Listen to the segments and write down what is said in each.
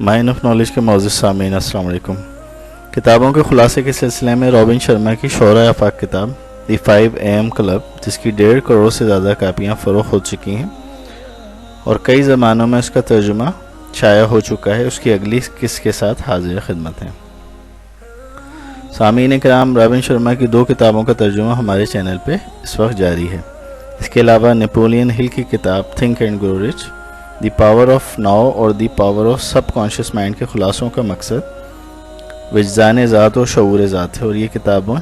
Mine of knowledge کے معزز سامعین السلام علیکم۔ کتابوں کے خلاصے کے سلسلے میں رابن شرما کی شعراء آفاق کتاب دی 5 AM کلب، جس کی 1.5 کروڑ سے زیادہ کاپیاں فروخت ہو چکی ہیں اور کئی زبانوں میں اس کا ترجمہ شائع ہو چکا ہے، اس کی اگلی قسط کے ساتھ حاضر خدمت ہیں۔ سامعین کرام، رابن شرما کی 2 کتابوں کا ترجمہ ہمارے چینل پہ اس وقت جاری ہے۔ اس کے علاوہ نیپولین ہل کی کتاب think and grow rich, the power of now اور the power of subconscious mind کے خلاصوں کا مقصد وجدان ذات اور شعور ذات ہے، اور یہ کتابیں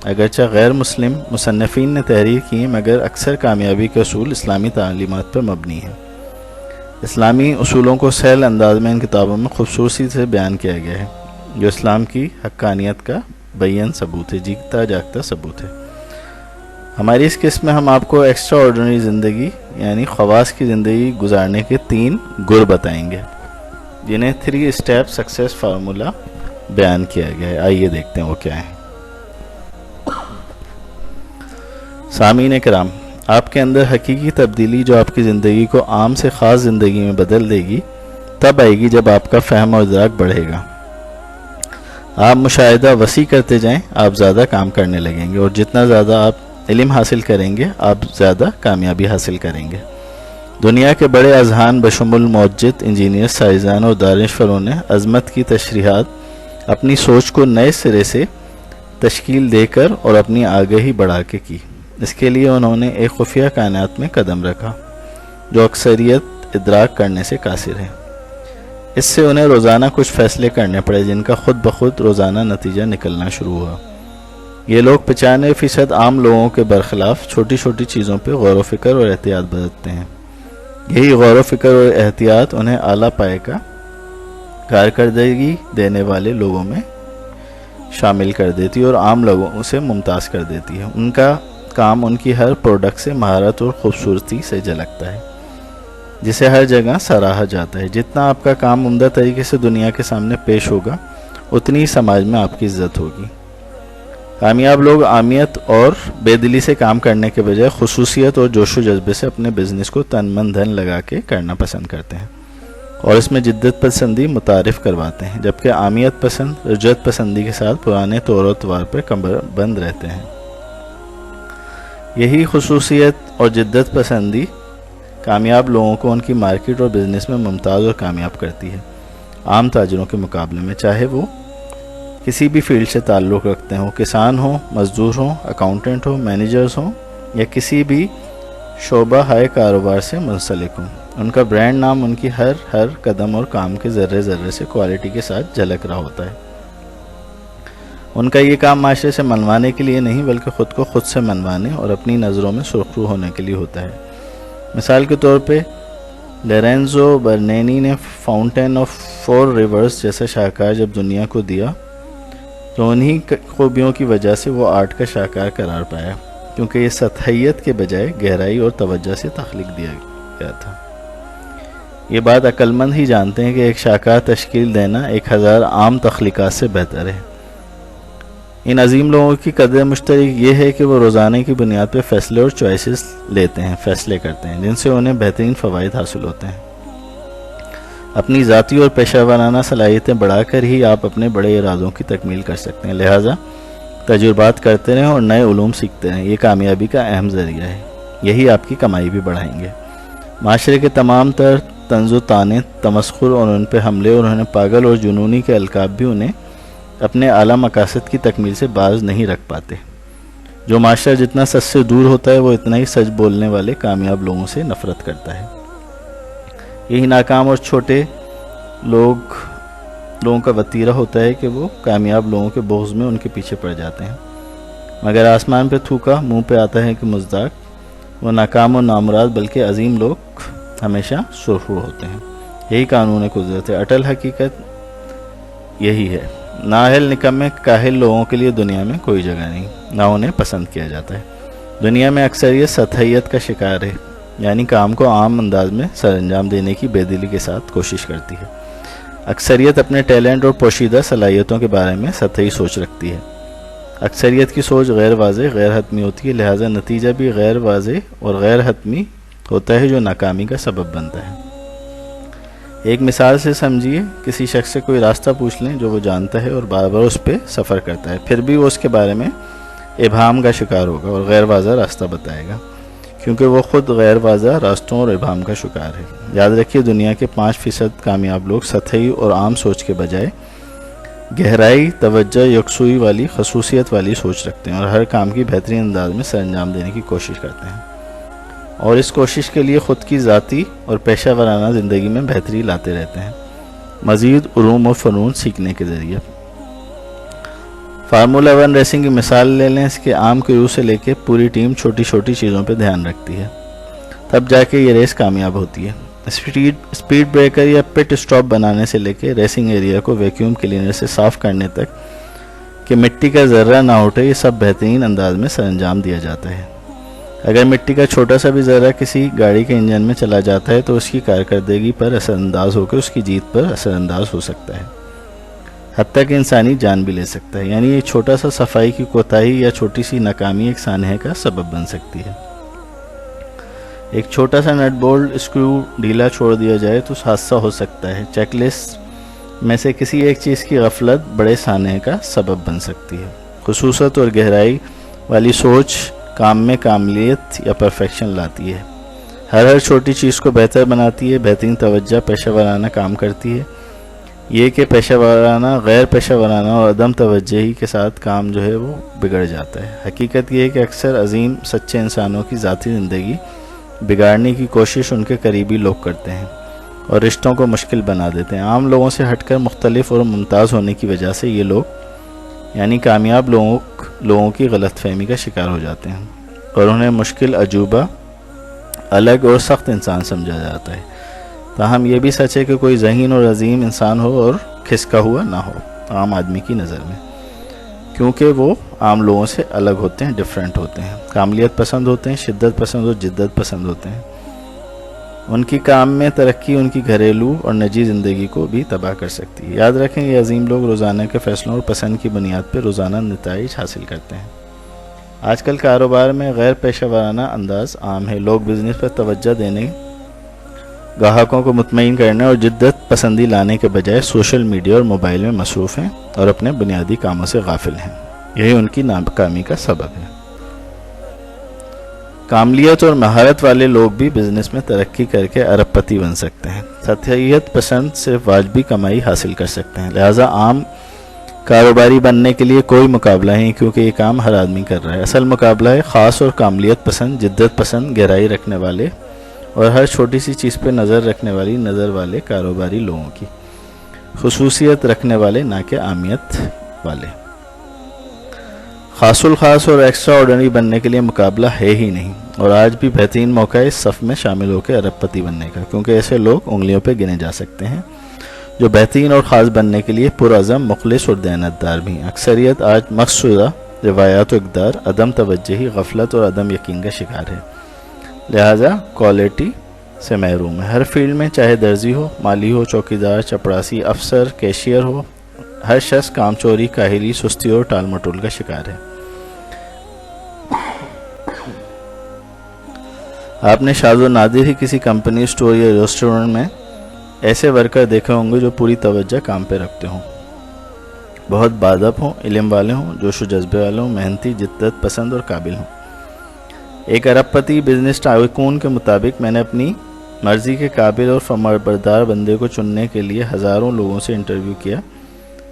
اگرچہ غیر مسلم مصنفین نے تحریر کی ہیں، مگر اکثر کامیابی کے اصول اسلامی تعلیمات پر مبنی ہیں۔ اسلامی اصولوں کو سہل انداز میں ان کتابوں میں خوبصورتی سے بیان کیا گیا ہے، جو اسلام کی حقانیت کا بیان ثبوت ہے، جیتا جاگتا ثبوت ہے۔ ہماری اس قسم میں ہم آپ کو ایکسٹرا آرڈنری زندگی یعنی خواص کی زندگی گزارنے کے 3 گر بتائیں گے، جنہیں 3 اسٹیپ سکسیس فارمولا بیان کیا گیا ہے۔ آئیے دیکھتے ہیں وہ کیا ہیں۔ سامعین کرام، آپ کے اندر حقیقی تبدیلی جو آپ کی زندگی کو عام سے خاص زندگی میں بدل دے گی، تب آئے گی جب آپ کا فہم اور ادراک بڑھے گا۔ آپ مشاہدہ وسیع کرتے جائیں، آپ زیادہ کام کرنے لگیں گے، اور جتنا زیادہ آپ علم حاصل کریں گے، آپ زیادہ کامیابی حاصل کریں گے۔ دنیا کے بڑے اذہان بشمول موجد، انجینئر، سائنسدان اور دانشوروں نے عظمت کی تشریحات اپنی سوچ کو نئے سرے سے تشکیل دے کر اور اپنی آگہی بڑھا کے کی۔ اس کے لیے انہوں نے ایک خفیہ کائنات میں قدم رکھا جو اکثریت ادراک کرنے سے قاصر ہے۔ اس سے انہیں روزانہ کچھ فیصلے کرنے پڑے، جن کا خود بخود روزانہ نتیجہ نکلنا شروع ہوا۔ یہ لوگ 95% عام لوگوں کے برخلاف چھوٹی چھوٹی چیزوں پہ غور و فکر اور احتیاط برتتے ہیں۔ یہی غور و فکر اور احتیاط انہیں اعلیٰ پائے کا کارکردگی دینے والے لوگوں میں شامل کر دیتی ہے اور عام لوگوں سے ممتاز کر دیتی ہے۔ ان کا کام ان کی ہر پروڈکٹ سے مہارت اور خوبصورتی سے جھلکتا ہے، جسے ہر جگہ سراہا جاتا ہے۔ جتنا آپ کا کام عمدہ طریقے سے دنیا کے سامنے پیش ہوگا، اتنی ہی سماج میں آپ کی عزت ہوگی۔ کامیاب لوگ عامیت اور بے دلی سے کام کرنے کے بجائے خصوصیت اور جوش و جذبے سے اپنے بزنس کو تن من دھن لگا کے کرنا پسند کرتے ہیں، اور اس میں جدت پسندی متعارف کرواتے ہیں، جبکہ عامیت پسند رجعت پسندی کے ساتھ پرانے طور و طوار پر کمر بند رہتے ہیں۔ یہی خصوصیت اور جدت پسندی کامیاب لوگوں کو ان کی مارکیٹ اور بزنس میں ممتاز اور کامیاب کرتی ہے، عام تاجروں کے مقابلے میں، چاہے وہ کسی بھی فیلڈ سے تعلق رکھتے ہوں، کسان ہوں، مزدور ہوں، اکاؤنٹنٹ ہوں، مینیجرز ہوں، یا کسی بھی شعبہ ہائے کاروبار سے منسلک ہوں۔ ان کا برانڈ نام ان کی ہر قدم اور کام کے ذرے ذرے سے کوالٹی کے ساتھ جھلک رہا ہوتا ہے۔ ان کا یہ کام معاشرے سے منوانے کے لیے نہیں، بلکہ خود کو خود سے منوانے اور اپنی نظروں میں سرخرو ہونے کے لیے ہوتا ہے۔ مثال کے طور پہ لورینزو برنینی نے فاؤنٹین آف 4 ریورز جیسا شاہکار جب دنیا کو دیا، تو انہی خوبیوں کی وجہ سے وہ آرٹ کا شاہکار قرار پایا، کیونکہ یہ سطحیت کے بجائے گہرائی اور توجہ سے تخلیق دیا گیا تھا۔ یہ بات عقل مند ہی جانتے ہیں کہ ایک شاہکار تشکیل دینا 1000 عام تخلیقات سے بہتر ہے۔ ان عظیم لوگوں کی قدر مشترک یہ ہے کہ وہ روزانہ کی بنیاد پہ فیصلے اور چوائسز لیتے ہیں، فیصلے کرتے ہیں، جن سے انہیں بہترین فوائد حاصل ہوتے ہیں۔ اپنی ذاتی اور پیشہ ورانہ صلاحیتیں بڑھا کر ہی آپ اپنے بڑے ارادوں کی تکمیل کر سکتے ہیں، لہٰذا تجربات کرتے رہیں اور نئے علوم سیکھتے رہیں۔ یہ کامیابی کا اہم ذریعہ ہے، یہی آپ کی کمائی بھی بڑھائیں گے۔ معاشرے کے تمام تر طنز و طعنے، تمسخر اور ان پہ حملے اور انہیں پاگل اور جنونی کے القاب بھی انہیں اپنے اعلیٰ مقاصد کی تکمیل سے باز نہیں رکھ پاتے۔ جو معاشرہ جتنا سچ سے دور ہوتا ہے، وہ اتنا ہی سچ بولنے والے کامیاب لوگوں سے نفرت کرتا ہے۔ یہی ناکام اور چھوٹے لوگوں کا وتیرہ ہوتا ہے کہ وہ کامیاب لوگوں کے بغض میں ان کے پیچھے پڑ جاتے ہیں، مگر آسمان پہ تھوکا منہ پہ آتا ہے کہ مزداق، وہ ناکام اور نامراد بلکہ عظیم لوگ ہمیشہ سرخرو ہوتے ہیں۔ یہی قانون قدرت ہے، اٹل حقیقت یہی ہے۔ نااہل، نکمے، کاہل لوگوں کے لیے دنیا میں کوئی جگہ نہیں، نہ انہیں پسند کیا جاتا ہے۔ دنیا میں اکثریت سطحیت کا شکار ہے، یعنی کام کو عام انداز میں سر انجام دینے کی بے دلی کے ساتھ کوشش کرتی ہے۔ اکثریت اپنے ٹیلنٹ اور پوشیدہ صلاحیتوں کے بارے میں سطحی سوچ رکھتی ہے۔ اکثریت کی سوچ غیر واضح، غیر حتمی ہوتی ہے، لہٰذا نتیجہ بھی غیر واضح اور غیر حتمی ہوتا ہے، جو ناکامی کا سبب بنتا ہے۔ ایک مثال سے سمجھیے، کسی شخص سے کوئی راستہ پوچھ لیں جو وہ جانتا ہے اور بار بار اس پہ سفر کرتا ہے، پھر بھی وہ اس کے بارے میں ابہام کا شکار ہوگا اور غیر واضح راستہ بتائے گا، کیونکہ وہ خود غیر واضح راستوں اور ابہام کا شکار ہے۔ یاد رکھیے، دنیا کے 5% کامیاب لوگ سطحی اور عام سوچ کے بجائے گہرائی، توجہ، یکسوئی والی، خصوصیت والی سوچ رکھتے ہیں اور ہر کام کی بہترین انداز میں سر انجام دینے کی کوشش کرتے ہیں، اور اس کوشش کے لیے خود کی ذاتی اور پیشہ ورانہ زندگی میں بہتری لاتے رہتے ہیں، مزید علوم و فنون سیکھنے کے ذریعے۔ فارمولا 1 ریسنگ کی مثال لے لیں، اس کے عام کرو سے لے کے پوری ٹیم چھوٹی چھوٹی چیزوں پہ دھیان رکھتی ہے، تب جا کے یہ ریس کامیاب ہوتی ہے۔ اسپیڈ بریکر یا پٹ اسٹاپ بنانے سے لے کے ریسنگ ایریا کو ویکیوم کلینر سے صاف کرنے تک کہ مٹی کا ذرہ نہ اٹھے، یہ سب بہترین انداز میں سر انجام دیا جاتا ہے۔ اگر مٹی کا چھوٹا سا بھی ذرہ کسی گاڑی کے انجن میں چلا جاتا ہے تو اس کی کارکردگی پر اثر انداز ہو کر اس کی جیت پر اثر انداز ہو سکتا ہے، حتیٰ کہ انسانی جان بھی لے سکتا ہے۔ یعنی ایک چھوٹا سا صفائی کی کوتاہی یا چھوٹی سی ناکامی ایک سانحے کا سبب بن سکتی ہے۔ ایک چھوٹا سا نٹ بولٹ اسکرو ڈھیلا چھوڑ دیا جائے تو حادثہ ہو سکتا ہے۔ چیک لسٹ میں سے کسی ایک چیز کی غفلت بڑے سانحے کا سبب بن سکتی ہے۔ خصوصیت اور گہرائی والی سوچ کام میں کاملیت یا پرفیکشن لاتی ہے، ہر چھوٹی چیز کو بہتر بناتی ہے۔ بہترین توجہ پیشہ ورانہ کام کرتی ہے، یہ کہ پیشہ ورانہ، غیر پیشہ ورانہ اور عدم توجہی کے ساتھ کام جو ہے وہ بگڑ جاتا ہے۔ حقیقت یہ ہے کہ اکثر عظیم سچے انسانوں کی ذاتی زندگی بگاڑنے کی کوشش ان کے قریبی لوگ کرتے ہیں اور رشتوں کو مشکل بنا دیتے ہیں۔ عام لوگوں سے ہٹ کر مختلف اور ممتاز ہونے کی وجہ سے یہ لوگ یعنی کامیاب لوگوں کی غلط فہمی کا شکار ہو جاتے ہیں اور انہیں مشکل، عجوبہ، الگ اور سخت انسان سمجھا جاتا ہے۔ تاہم یہ بھی سچ ہے کہ کوئی ذہین اور عظیم انسان ہو اور کھسکا ہوا نہ ہو عام آدمی کی نظر میں، کیونکہ وہ عام لوگوں سے الگ ہوتے ہیں، ڈیفرنٹ ہوتے ہیں، کاملیت پسند ہوتے ہیں، شدت پسند اور جدت پسند ہوتے ہیں۔ ان کی کام میں ترقی ان کی گھریلو اور نجی زندگی کو بھی تباہ کر سکتی ہے۔ یاد رکھیں، یہ عظیم لوگ روزانہ کے فیصلوں اور پسند کی بنیاد پہ روزانہ نتائج حاصل کرتے ہیں۔ آج کل کاروبار میں غیر پیشہ ورانہ انداز عام ہے۔ لوگ بزنس پر توجہ دینے، گاہکوں کو مطمئن کرنے اور جدت پسندی لانے کے بجائے سوشل میڈیا اور موبائل میں مصروف ہیں اور اپنے بنیادی کاموں سے غافل ہیں۔ یہی ان کی ناکامی کا سبب ہے۔ کاملیت اور مہارت والے لوگ بھی بزنس میں ترقی کر کے ارب پتی بن سکتے ہیں۔ سطحیت پسند صرف واجبی کمائی حاصل کر سکتے ہیں، لہٰذا عام کاروباری بننے کے لیے کوئی مقابلہ نہیں، کیونکہ یہ کام ہر آدمی کر رہا ہے۔ اصل مقابلہ ہے خاص اور کاملیت پسند، جدت پسند، گہرائی رکھنے والے اور ہر چھوٹی سی چیز پہ نظر رکھنے والی نظر والے کاروباری لوگوں کی، خصوصیت رکھنے والے نہ کہ عامیت والے۔ خاص الخاص اور ایکسٹرا آرڈنری بننے کے لیے مقابلہ ہے ہی نہیں، اور آج بھی بہترین موقع ہے اس صف میں شامل ہو کے ارب پتی بننے کا، کیونکہ ایسے لوگ انگلیوں پہ گنے جا سکتے ہیں جو بہترین اور خاص بننے کے لیے پرعزم، مخلص اور دیانتدار بھی ہیں۔ اکثریت آج مقصودہ روایات و اقدار، عدم توجہی، غفلت اور عدم یقین کا شکار ہے، لہٰذا کوالٹی سے محروم ہے۔ ہر فیلڈ میں، چاہے درزی ہو، مالی ہو، چوکیدار، چپڑاسی، افسر، کیشیئر ہو، ہر شخص کام چوری، کاہلی، سستی اور ٹال مٹول کا شکار ہے۔ آپ نے شاذ و نادر ہی کسی کمپنی، اسٹور یا ریسٹورنٹ میں ایسے ورکر دیکھے ہوں گے جو پوری توجہ کام پہ رکھتے ہوں، بہت باادب ہوں، علم والے ہوں، جوش و جذبے والے ہوں، محنتی، جدت پسند اور قابل ہوں۔ ایک ارب پتی بزنس ٹائکون کے مطابق، میں نے اپنی مرضی کے قابل اور فرمانبردار بندے کو چننے کے لیے ہزاروں لوگوں سے انٹرویو کیا،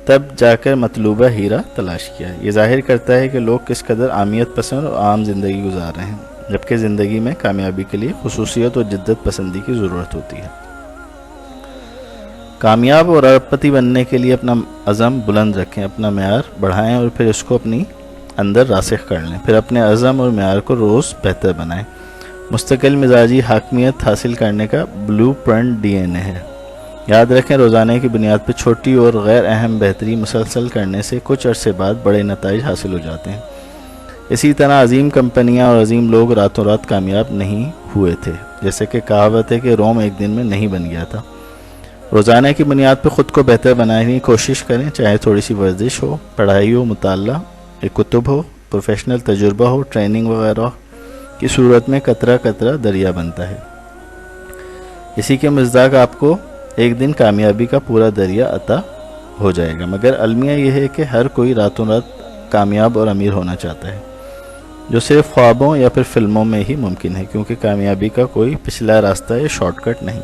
تب جا کر مطلوبہ ہیرا تلاش کیا۔ یہ ظاہر کرتا ہے کہ لوگ کس قدر عامیت پسند اور عام زندگی گزار رہے ہیں، جبکہ زندگی میں کامیابی کے لیے خصوصیت اور جدت پسندی کی ضرورت ہوتی ہے۔ کامیاب اور ارب پتی بننے کے لیے اپنا عزم بلند رکھیں، اپنا معیار بڑھائیں اور پھر اس کو اپنی اندر راسخ کر لیں، پھر اپنے عزم اور معیار کو روز بہتر بنائیں۔ مستقل مزاجی حاکمیت حاصل کرنے کا بلو پرنٹ ڈی این اے ہے۔ یاد رکھیں، روزانہ کی بنیاد پر چھوٹی اور غیر اہم بہتری مسلسل کرنے سے کچھ عرصے بعد بڑے نتائج حاصل ہو جاتے ہیں۔ اسی طرح عظیم کمپنیاں اور عظیم لوگ راتوں رات کامیاب نہیں ہوئے تھے، جیسے کہ کہاوت ہے کہ روم ایک دن میں نہیں بن گیا تھا۔ روزانہ کی بنیاد پر خود کو بہتر بنانے کی کوشش کریں، چاہے تھوڑی سی ورزش ہو، پڑھائی ہو، مطالعہ، ایک کتب ہو، پروفیشنل تجربہ ہو، ٹریننگ وغیرہ کی صورت میں قطرہ قطرہ دریا بنتا ہے۔ اسی کے مصداق آپ کو ایک دن کامیابی کا پورا دریا عطا ہو جائے گا، مگر المیہ یہ ہے کہ ہر کوئی راتوں رات کامیاب اور امیر ہونا چاہتا ہے، جو صرف خوابوں یا پھر فلموں میں ہی ممکن ہے، کیونکہ کامیابی کا کوئی پچھلا راستہ یا شارٹ کٹ نہیں۔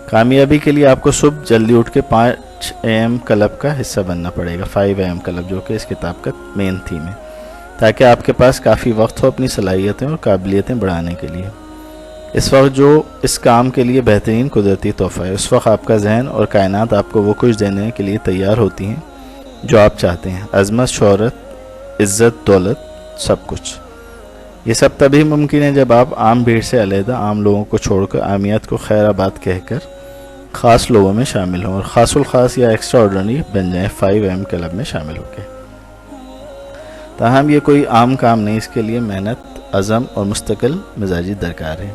کامیابی کے لیے آپ کو صبح جلدی اٹھ کے 5 AM کلب کا حصہ بننا پڑے گا، 5 AM کلب، جو کہ اس کتاب کا مین تھیم ہے، تاکہ آپ کے پاس کافی وقت ہو اپنی صلاحیتیں اور قابلیتیں بڑھانے کے لیے۔ اس وقت جو اس کام کے لیے بہترین قدرتی تحفہ ہے، اس وقت آپ کا ذہن اور کائنات آپ کو وہ کچھ دینے کے لیے تیار ہوتی ہیں جو آپ چاہتے ہیں، عظمت، شہرت، عزت، دولت، سب کچھ۔ یہ سب تبھی ممکن ہے جب آپ عام بھیڑ سے علیحدہ، عام لوگوں کو چھوڑ کر، عامیت کو خیر آباد کہہ کر خاص لوگوں میں شامل ہوں اور خاص الخاص یا ایکسٹرا آرڈنری بن جائیں، 5 AM کلب میں شامل ہو کے۔ تاہم یہ کوئی عام کام نہیں، اس کے لیے محنت، عزم اور مستقل مزاجی درکار ہے۔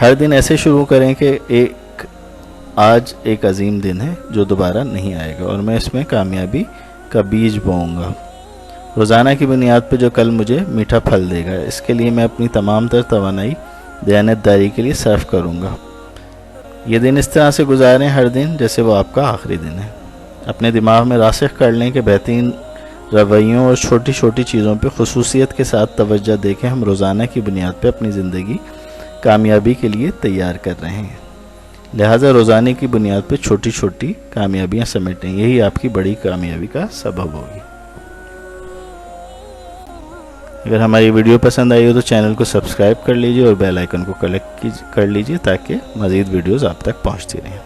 ہر دن ایسے شروع کریں کہ آج ایک عظیم دن ہے جو دوبارہ نہیں آئے گا اور میں اس میں کامیابی کا بیج بوؤں گا، روزانہ کی بنیاد پہ جو کل مجھے میٹھا پھل دے گا۔ اس کے لیے میں اپنی تمام تر توانائی دیانتداری کے لیے صرف کروں گا۔ یہ دن اس طرح سے گزاریں ہر دن جیسے وہ آپ کا آخری دن ہے۔ اپنے دماغ میں راسخ کر لیں کہ بہترین رویوں اور چھوٹی چھوٹی چیزوں پہ خصوصیت کے ساتھ توجہ دے کے ہم روزانہ کی بنیاد پہ اپنی زندگی کامیابی کے لیے تیار کر رہے ہیں، لہٰذا روزانہ کی بنیاد پہ چھوٹی چھوٹی کامیابیاں سمیٹیں، یہی آپ کی بڑی کامیابی کا سبب ہوگی۔ اگر ہماری ویڈیو پسند آئی ہو تو چینل کو سبسکرائب کر لیجئے اور بیل آئیکن کو کلک کر لیجئے تاکہ مزید ویڈیوز آپ تک پہنچتی رہیں۔